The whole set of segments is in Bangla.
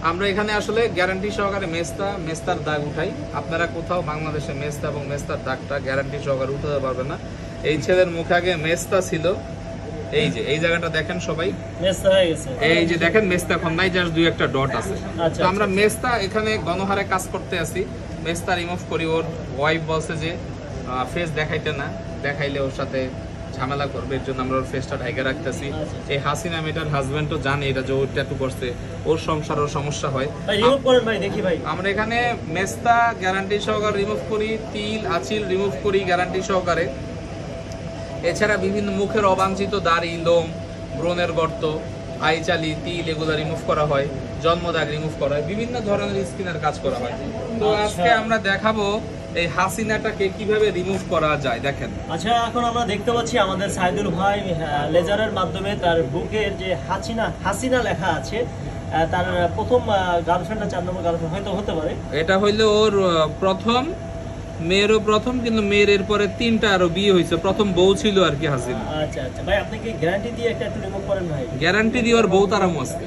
আমরা এখানে আসলে গ্যারান্টি সহকারে মেস্তার দাগ উঠাই। আপনারা কোথাও বাংলাদেশে মেস্তা এবং মেস্তার দাগটা গ্যারান্টি সহকারে উঠাতে পারবেন না। এই ছেলের মুখে আগে মেস্তা ছিল, এই যে এই জায়গাটা দেখেন সবাই মেস্তা হয়ে গেছে, এই যে দেখেন মেস্তা এখন নাই, জাস্ট দুই একটা ডট আছে। তো আমরা মেস্তা এখানে গণহারে কাজ করতে আসি, মেস্তা রিমুভ করি। ওর ওয়াইফ বলছে যে ফেস দেখাইতে না, দেখাইলে ওর সাথে ঝামেলা করবে, এর জন্য আমরা ওর ফেসটা ঢাইকে রাখতেছি। এই হাসিনা মেয়েটার হাজবেন্ডও জানে এটা, যে ওর ট্যাটু করছে, ওর সংসারের সমস্যা হয়। আমরা এখানে মেস্তা গ্যারান্টি সহকারে রিমুভ করি, তিল আচিল রিমুভ করি গ্যারান্টি সহকারে। এছাড়া বিভিন্ন মুখের অবাঞ্ছিত দাড়ি, লোম, ব্রণের গর্ত, আইচালি, তিল এগুলো রিমুভ করা হয়, জন্মদাগ রিমুভ করা হয়, বিভিন্ন ধরনের স্কিনের কাজ করা হয়। তো আজকে আমরা দেখাবো এই হাসিনাটাকে কিভাবে রিমুভ করা যায়। দেখেন, আচ্ছা এখন আমরা দেখতে পাচ্ছি আমাদের সাইদুল ভাই লেজারের মাধ্যমে তার বুকের যে হাসিনা লেখা আছে, তার প্রথম গার্লফ্রেন্ড না 4 নম্বর গার্লফ্রেন্ড হয়তো হতে পারে, এটা হইলো ওর প্রথম, মেয়েরও প্রথম, কিন্তু মেয়ের এরপরে 3টা আরো বিয়ে হয়েছে, প্রথম বউ ছিল আর কি হাসিনা। আচ্ছা আচ্ছা ভাই, আপনি কি গ্যারান্টি দিয়ে একটা একটু রিমুভ করেন ভাই? গ্যারান্টি দিয়ে ওর বউ তারাম আছে।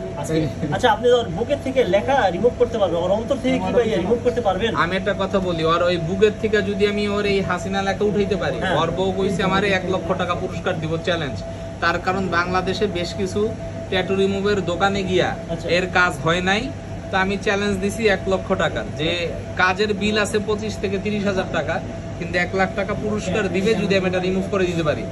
আচ্ছা আপনি ওর বুকের থেকে লেখা রিমুভ করতে পারবেন, ওর অন্তর থেকে কি ভাই রিমুভ করতে পারবেন? আমি একটা কথা বলি, ওর ওই বুকের থেকে যদি আমি ওর এই হাসিনা লেখা উঠাইতে পারি, ওর বউ কইছে আমারে 1 লক্ষ টাকা পুরস্কার দিব, চ্যালেঞ্জ। তার কারণ বাংলাদেশে বেশ কিছু ট্যাটু রিমুভের দোকানে গিয়া এর কাজ হয় নাই, তা আমি চ্যালেঞ্জ দিছি 1 লক্ষ টাকার, যে কাজের বিল আছে 25 থেকে 30 হাজার টাকা, কিন্তু 1 লাখ টাকা পুরস্কার দিবে যদি আমি এটা রিমুভ করে দিতে পারি।